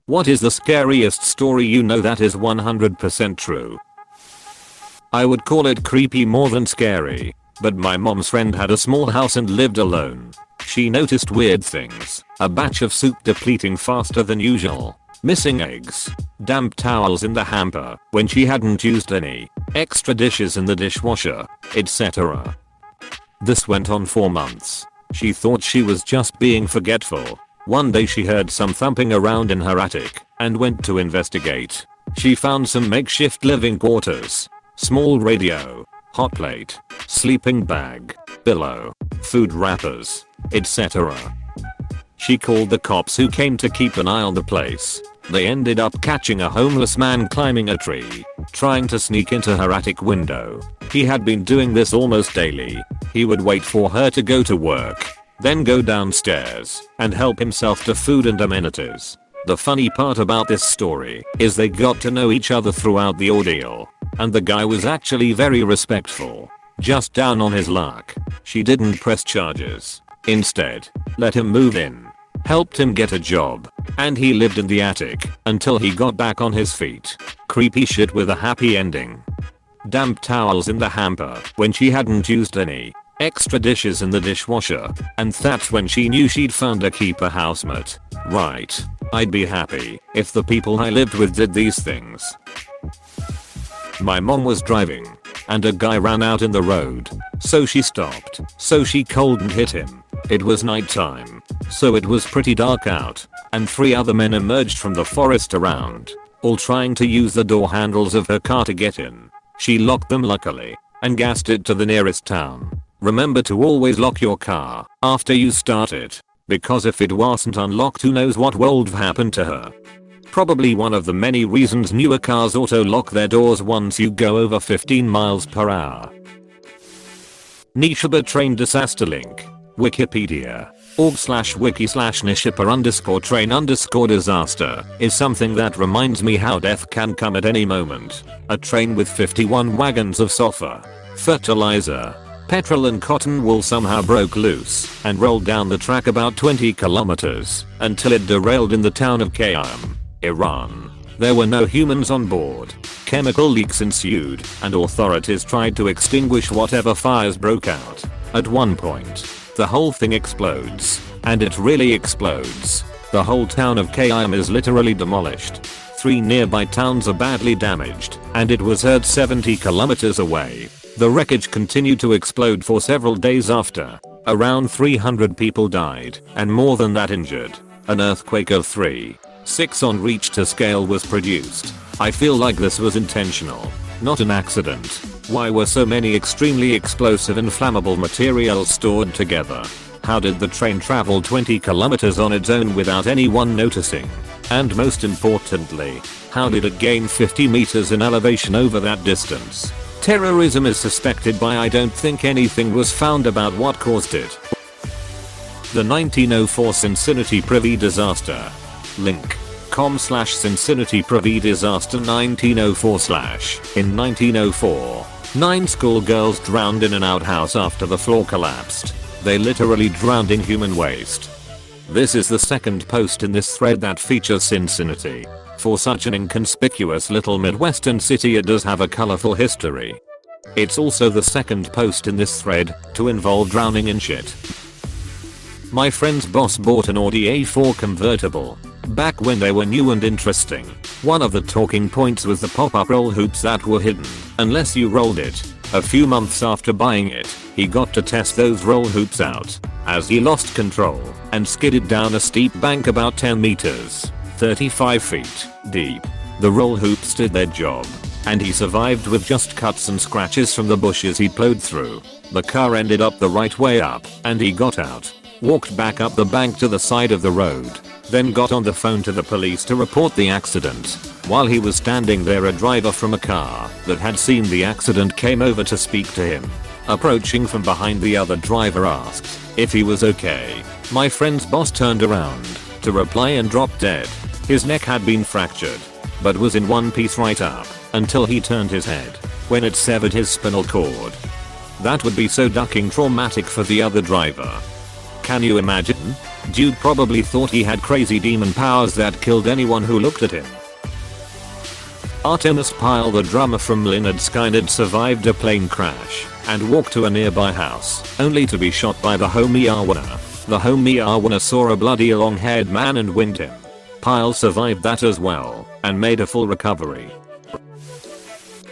What is the scariest story you know that is 100% true? I would call it creepy more than scary, but my mom's friend had a small house and lived alone. She noticed weird things, a batch of soup depleting faster than usual, missing eggs, damp towels in the hamper when she hadn't used any, extra dishes in the dishwasher, etc. This went on for months. She thought she was just being forgetful. One day she heard some thumping around in her attic and went to investigate. She found some makeshift living quarters, small radio, hot plate, sleeping bag, pillow, food wrappers, etc. She called the cops who came to keep an eye on the place. They ended up catching a homeless man climbing a tree, trying to sneak into her attic window. He had been doing this almost daily. He would wait for her to go to work, then go downstairs and help himself to food and amenities. The funny part about this story is they got to know each other throughout the ordeal, and the guy was actually very respectful. Just down on his luck. She didn't press charges. Instead, let him move in, helped him get a job, and he lived in the attic until he got back on his feet. Creepy shit with a happy ending. Damp towels in the hamper when she hadn't used any, extra dishes in the dishwasher, and that's when she knew she'd found a keeper housemate. Right. I'd be happy if the people I lived with did these things. My mom was driving, and a guy ran out in the road, so she stopped, so she called and hit him. It was nighttime, so it was pretty dark out, and 3 other men emerged from the forest around, all trying to use the door handles of her car to get in. She locked them luckily, and gassed it to the nearest town. Remember to always lock your car after you start it, because if it wasn't unlocked, who knows what would have happened to her. Probably one of the many reasons newer cars auto lock their doors once you go over 15 miles per hour. Nishaba train disaster link. Wikipedia. org/wiki/Nishaba_train_disaster is something that reminds me how death can come at any moment. A train with 51 wagons of sulfur, fertilizer, petrol and cotton wool somehow broke loose and rolled down the track about 20 kilometers until it derailed in the town of Qayyum, Iran. There were no humans on board. Chemical leaks ensued and authorities tried to extinguish whatever fires broke out. At one point, the whole thing explodes, and it really explodes. The whole town of Qayyum is literally demolished. 3 nearby towns are badly damaged, and it was heard 70 kilometers away. The wreckage continued to explode for several days after. Around 300 people died, and more than that injured. An earthquake of 3.6 on Richter scale was produced. I feel like this was intentional, not an accident. Why were so many extremely explosive and flammable materials stored together? How did the train travel 20 kilometers on its own without anyone noticing? And most importantly, how did it gain 50 meters in elevation over that distance? Terrorism is suspected by I don't think anything was found about what caused it. The 1904 Cincinnati Privy disaster. Link. com/Cincinnati Privy disaster 1904 In 1904, 9 schoolgirls drowned in an outhouse after the floor collapsed. They literally drowned in human waste. This is the second post in this thread that features Cincinnati. For such an inconspicuous little Midwestern city, it does have a colorful history. It's also the second post in this thread to involve drowning in shit. My friend's boss bought an Audi A4 convertible back when they were new and interesting. One of the talking points was the pop-up roll hoops that were hidden unless you rolled it. A few months after buying it, he got to test those roll hoops out as he lost control and skidded down a steep bank about 10 meters, 35 feet deep. The roll hoops did their job, and he survived with just cuts and scratches from the bushes he plowed through. The car ended up the right way up, and he got out, walked back up the bank to the side of the road, then got on the phone to the police to report the accident. While he was standing there, a driver from a car that had seen the accident came over to speak to him. Approaching from behind, the other driver asked if he was okay. My friend's boss turned around to reply and dropped dead. His neck had been fractured, but was in one piece right up until he turned his head, when it severed his spinal cord. That would be so fucking traumatic for the other driver. Can you imagine? Dude probably thought he had crazy demon powers that killed anyone who looked at him. Artemis Pyle, the drummer from Lynyrd Skynyrd, survived a plane crash and walked to a nearby house only to be shot by the homie Arwana. The homie Arwana saw a bloody long-haired man and winged him. Pyle survived that as well and made a full recovery.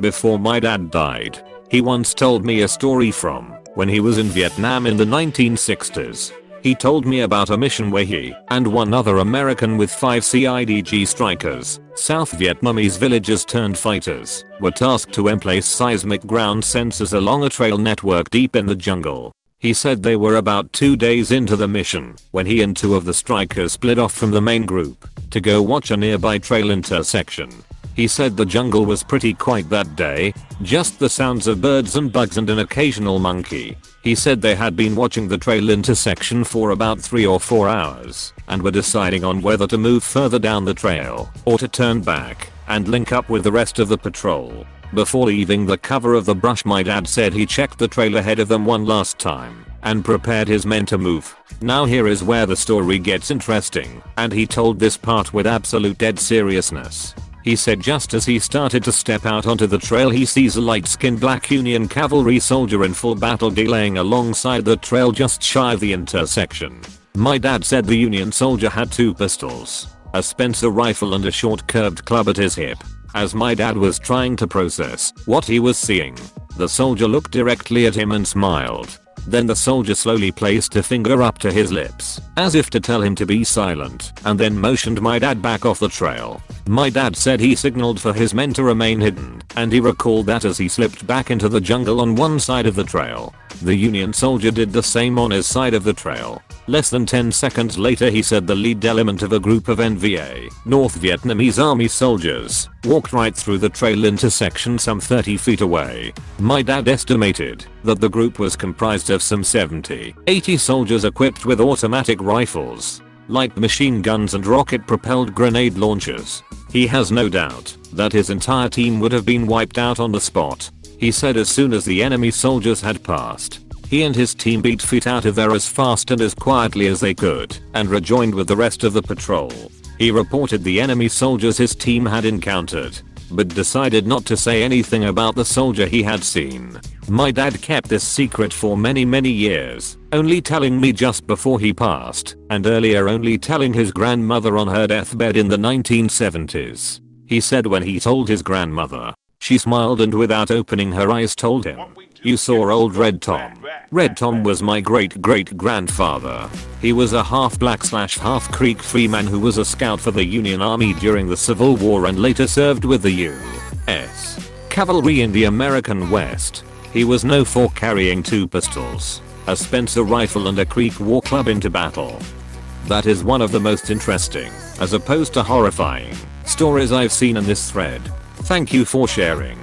Before my dad died, he once told me a story from when he was in Vietnam in the 1960s. He told me about a mission where he and one other American with 5 CIDG strikers, South Vietnamese villagers turned fighters, were tasked to emplace seismic ground sensors along a trail network deep in the jungle. He said they were about 2 days into the mission when he and 2 of the strikers split off from the main group to go watch a nearby trail intersection. He said the jungle was pretty quiet that day, just the sounds of birds and bugs and an occasional monkey. He said they had been watching the trail intersection for about 3 or 4 hours and were deciding on whether to move further down the trail or to turn back and link up with the rest of the patrol. Before leaving the cover of the brush, my dad said he checked the trail ahead of them one last time and prepared his men to move. Now here is where the story gets interesting, and he told this part with absolute dead seriousness. He said just as he started to step out onto the trail, he sees a light-skinned black Union cavalry soldier in full battle gear laying alongside the trail just shy of the intersection. My dad said the Union soldier had 2 pistols, a Spencer rifle and a short curved club at his hip. As my dad was trying to process what he was seeing, the soldier looked directly at him and smiled. Then the soldier slowly placed a finger up to his lips, as if to tell him to be silent, and then motioned my dad back off the trail. My dad said he signaled for his men to remain hidden, and he recalled that as he slipped back into the jungle on one side of the trail, the Union soldier did the same on his side of the trail. Less than 10 seconds later, he said the lead element of a group of NVA, North Vietnamese Army soldiers, walked right through the trail intersection some 30 feet away. My dad estimated that the group was comprised of some 70-80 soldiers equipped with automatic rifles, light machine guns and rocket-propelled grenade launchers. He has no doubt that his entire team would have been wiped out on the spot. He said as soon as the enemy soldiers had passed, he and his team beat feet out of there as fast and as quietly as they could and rejoined with the rest of the patrol. He reported the enemy soldiers his team had encountered, but decided not to say anything about the soldier he had seen. My dad kept this secret for many years, only telling me just before he passed, and earlier only telling his grandmother on her deathbed in the 1970s. He said when he told his grandmother, she smiled and without opening her eyes told him, "You saw old Red Tom." Red Tom was my great-great-grandfather. He was a half-black/half Creek freeman who was a scout for the Union Army during the Civil War and later served with the U.S. Cavalry in the American West. He was known for carrying 2 pistols, a Spencer rifle and a Creek war club into battle. That is one of the most interesting, as opposed to horrifying, stories I've seen in this thread. Thank you for sharing.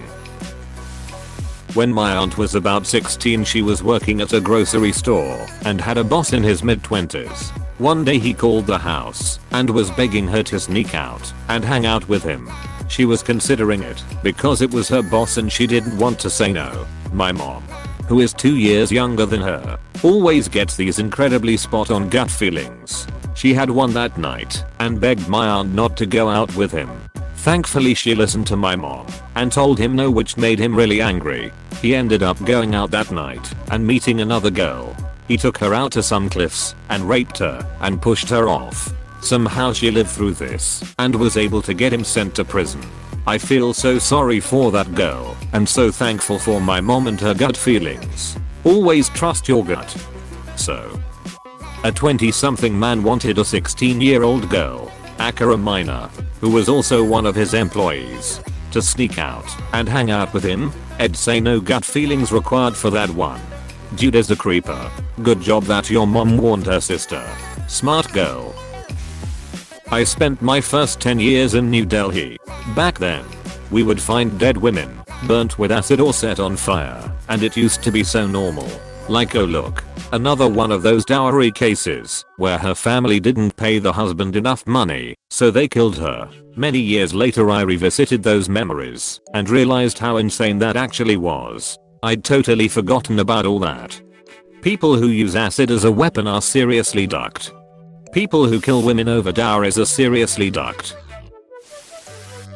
When my aunt was about 16, she was working at a grocery store and had a boss in his mid-20s. One day he called the house and was begging her to sneak out and hang out with him. She was considering it because it was her boss and she didn't want to say no. My mom, who is 2 years younger than her, always gets these incredibly spot-on gut feelings. She had one that night and begged my aunt not to go out with him. Thankfully she listened to my mom and told him no, which made him really angry. He ended up going out that night and meeting another girl. He took her out to some cliffs and raped her and pushed her off. Somehow she lived through this and was able to get him sent to prison. I feel so sorry for that girl and so thankful for my mom and her gut feelings. Always trust your gut. So, a 20-something man wanted a 16-year-old girl, Akira minor, who was also one of his employees, to sneak out and hang out with him. I'd say no gut feelings required for that one. Dude is a creeper. Good job that your mom warned her sister. Smart girl. I spent my first 10 years in New Delhi. Back then, we would find dead women, burnt with acid or set on fire, and it used to be so normal. Like, oh look, another one of those dowry cases, where her family didn't pay the husband enough money, so they killed her. Many years later I revisited those memories, and realized how insane that actually was. I'd totally forgotten about all that. People who use acid as a weapon are seriously ducked. People who kill women over dowries are seriously ducked.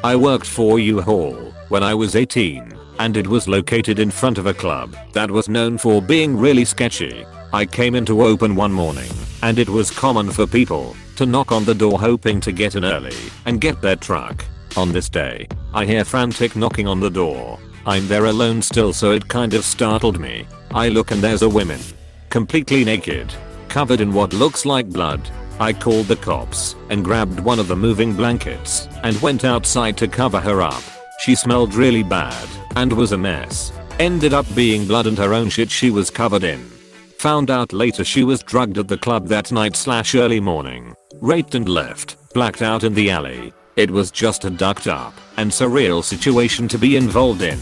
I worked for U-Haul when I was 18, and it was located in front of a club that was known for being really sketchy. I came in to open one morning, and it was common for people to knock on the door hoping to get in early and get their truck. On this day, I hear frantic knocking on the door. I'm there alone still, so it kind of startled me. I look and there's a woman, completely naked, covered in what looks like blood. I called the cops and grabbed one of the moving blankets and went outside to cover her up. She smelled really bad and was a mess. Ended up being blood and her own shit she was covered in. Found out later she was drugged at the club that night/early morning, raped and left, blacked out in the alley. It was just a ducked up and surreal situation to be involved in.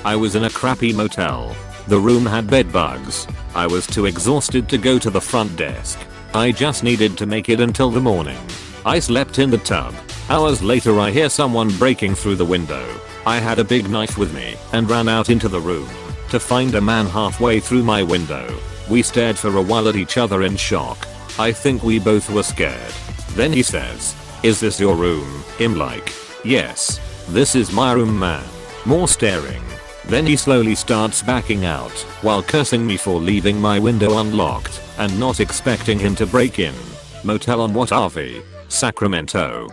I was in a crappy motel. The room had bed bugs. I was too exhausted to go to the front desk. I just needed to make it until the morning. I slept in the tub. Hours later I hear someone breaking through the window. I had a big knife with me and ran out into the room to find a man halfway through my window. We stared for a while at each other in shock. I think we both were scared. Then he says, "Is this your room?" I'm like, "Yes. This is my room, man." More staring. Then he slowly starts backing out while cursing me for leaving my window unlocked and not expecting him to break in. Motel on what RV? Sacramento.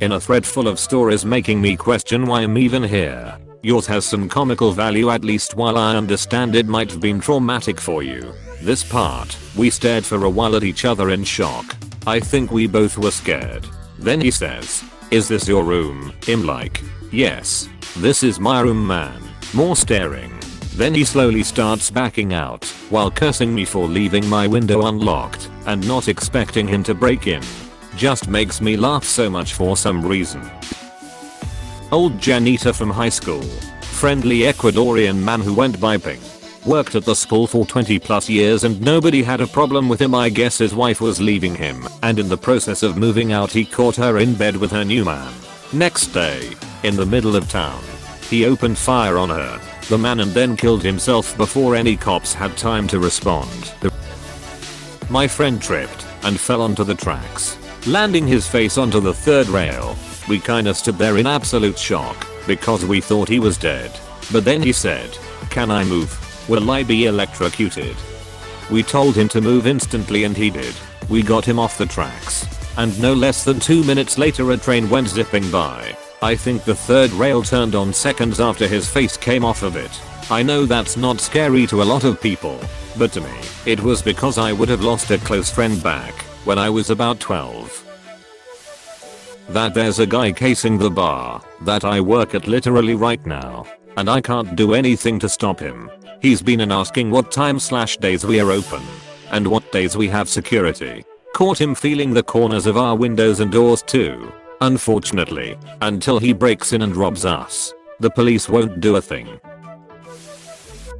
In a thread full of stories making me question why I'm even here. Yours has some comical value, at least while I understand it might have been traumatic for you. This part, we stared for a while at each other in shock. I think we both were scared. Then he says, "Is this your room?" I'm like, "Yes. This is my room, man." More staring. Then he slowly starts backing out while cursing me for leaving my window unlocked and not expecting him to break in. Just makes me laugh so much for some reason. Old janitor from high school. Friendly Ecuadorian man who went biping. Worked at the school for 20 plus years and nobody had a problem with him. I guess his wife was leaving him, and in the process of moving out he caught her in bed with her new man. Next day, in the middle of town, he opened fire on her, the man, and then killed himself before any cops had time to respond. My friend tripped and fell onto the tracks, landing his face onto the third rail. We kinda stood there in absolute shock because we thought he was dead. But then he said, "Can I move? Will I be electrocuted?" We told him to move instantly and he did. We got him off the tracks, and no less than 2 minutes later a train went zipping by. I think the third rail turned on seconds after his face came off of it. I know that's not scary to a lot of people, but to me, it was because I would have lost a close friend back when I was about 12. That there's a guy casing the bar that I work at literally right now, and I can't do anything to stop him. He's been in asking what time/days we are open and what days we have security. Caught him feeling the corners of our windows and doors too. Unfortunately, until he breaks in and robs us, the police won't do a thing.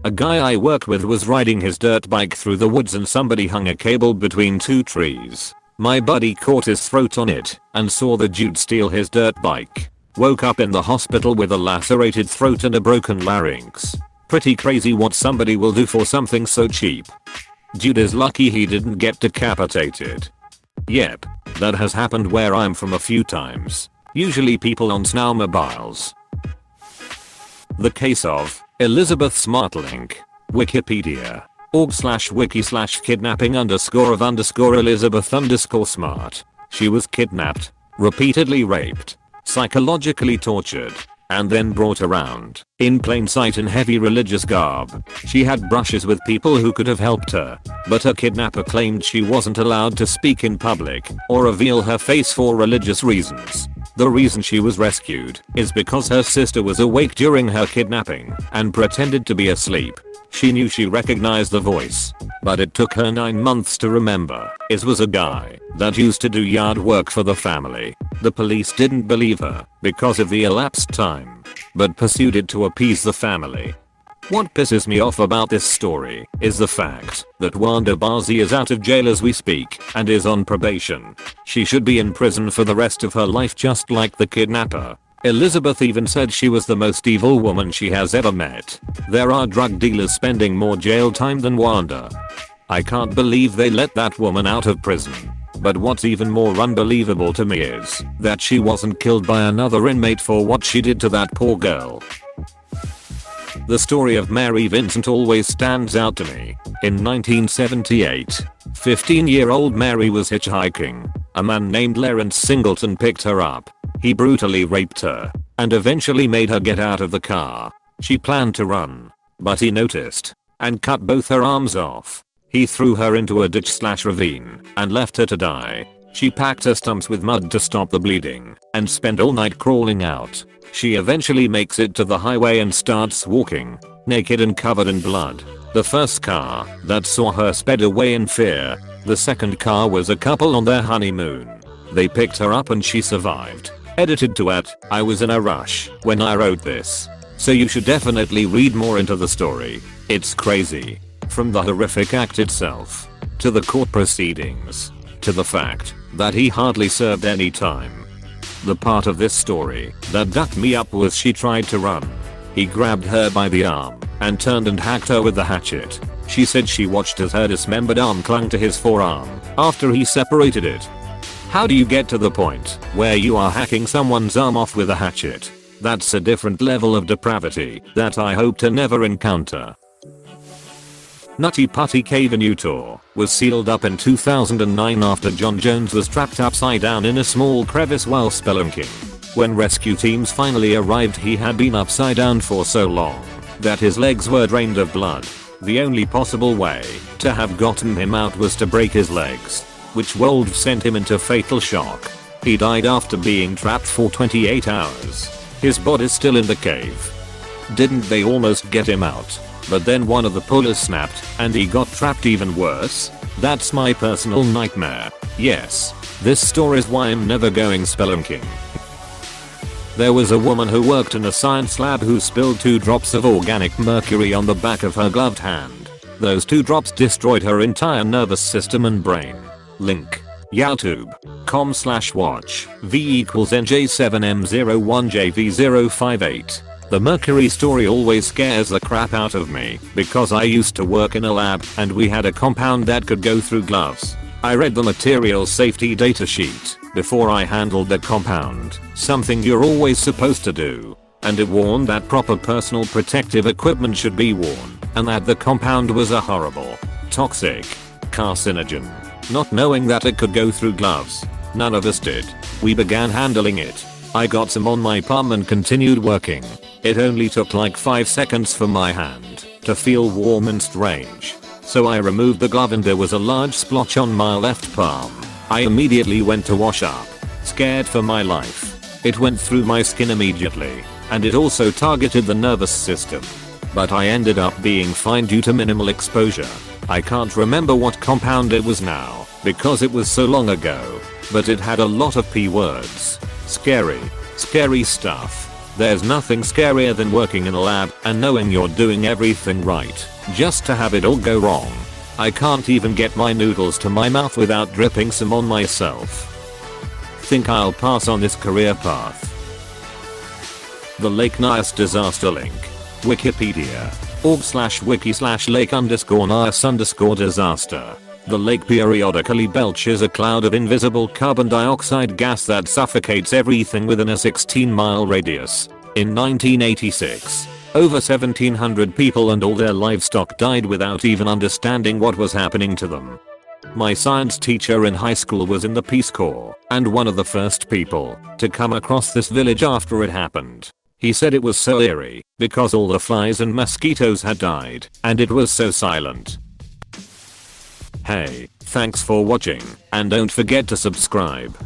A guy I work with was riding his dirt bike through the woods and somebody hung a cable between two trees. My buddy caught his throat on it and saw the dude steal his dirt bike. Woke up in the hospital with a lacerated throat and a broken larynx. Pretty crazy what somebody will do for something so cheap. Dude is lucky he didn't get decapitated. Yep, that has happened where I'm from a few times. Usually people on snowmobiles. The case of Elizabeth Smartlink. Wikipedia. org/wiki/kidnapping_of_Elizabeth_smart. She was kidnapped, repeatedly raped, psychologically tortured, and then brought around in plain sight in heavy religious garb. She had brushes with people who could have helped her, but her kidnapper claimed she wasn't allowed to speak in public or reveal her face for religious reasons. The reason she was rescued is because her sister was awake during her kidnapping and pretended to be asleep. She knew she recognized the voice, but it took her 9 months to remember. It was a guy that used to do yard work for the family. The police didn't believe her because of the elapsed time, but pursued it to appease the family. What pisses me off about this story is the fact that Wanda Bazi is out of jail as we speak and is on probation. She should be in prison for the rest of her life just like the kidnapper. Elizabeth even said she was the most evil woman she has ever met. There are drug dealers spending more jail time than Wanda. I can't believe they let that woman out of prison. But what's even more unbelievable to me is that she wasn't killed by another inmate for what she did to that poor girl. The story of Mary Vincent always stands out to me. In 1978, 15-year-old Mary was hitchhiking. A man named Lawrence Singleton picked her up. He brutally raped her and eventually made her get out of the car. She planned to run, but he noticed and cut both her arms off. He threw her into a ditch/ravine and left her to die. She packed her stumps with mud to stop the bleeding and spent all night crawling out. She eventually makes it to the highway and starts walking, naked and covered in blood. The first car that saw her sped away in fear. The second car was a couple on their honeymoon. They picked her up and she survived. Edited to I was in a rush when I wrote this, so you should definitely read more into the story. It's crazy. From the horrific act itself, to the court proceedings, to the fact that he hardly served any time. The part of this story that ducked me up was she tried to run. He grabbed her by the arm and turned and hacked her with the hatchet. She said she watched as her dismembered arm clung to his forearm after he separated it. How do you get to the point where you are hacking someone's arm off with a hatchet? That's a different level of depravity that I hope to never encounter. Nutty Putty Cave in Utah was sealed up in 2009 after John Jones was trapped upside down in a small crevice while spelunking. When rescue teams finally arrived, he had been upside down for so long that his legs were drained of blood. The only possible way to have gotten him out was to break his legs, which would have sent him into fatal shock. He died after being trapped for 28 hours. His body's still in the cave. Didn't they almost get him out? But then one of the pullers snapped and he got trapped even worse. That's my personal nightmare. Yes, this story's why I'm never going spelunking. There was a woman who worked in a science lab who spilled 2 drops of organic mercury on the back of her gloved hand. Those 2 drops destroyed her entire nervous system and brain. Link: youtube.com/watch v=nj7m01jv058. The mercury story always scares the crap out of me because I used to work in a lab and we had a compound that could go through gloves. I read the material safety data sheet before I handled the compound, something you're always supposed to do, and it warned that proper personal protective equipment should be worn and that the compound was a horrible, toxic carcinogen. Not knowing that it could go through gloves, none of us did. We began handling it. I got some on my palm and continued working. It only took like 5 seconds for my hand to feel warm and strange. So I removed the glove and there was a large splotch on my left palm. I immediately went to wash up, scared for my life. It went through my skin immediately, and it also targeted the nervous system. But I ended up being fine due to minimal exposure. I can't remember what compound it was now, because it was so long ago, but it had a lot of P words. Scary stuff. There's nothing scarier than working in a lab and knowing you're doing everything right, just to have it all go wrong. I can't even get my noodles to my mouth without dripping some on myself. Think I'll pass on this career path. The Lake Nias disaster link. Wikipedia. org/wiki/lake_Nias_disaster. The lake periodically belches a cloud of invisible carbon dioxide gas that suffocates everything within a 16-mile radius. In 1986, over 1,700 people and all their livestock died without even understanding what was happening to them. My science teacher in high school was in the Peace Corps and one of the first people to come across this village after it happened. He said it was so eerie because all the flies and mosquitoes had died and it was so silent. Hey, thanks for watching and don't forget to subscribe.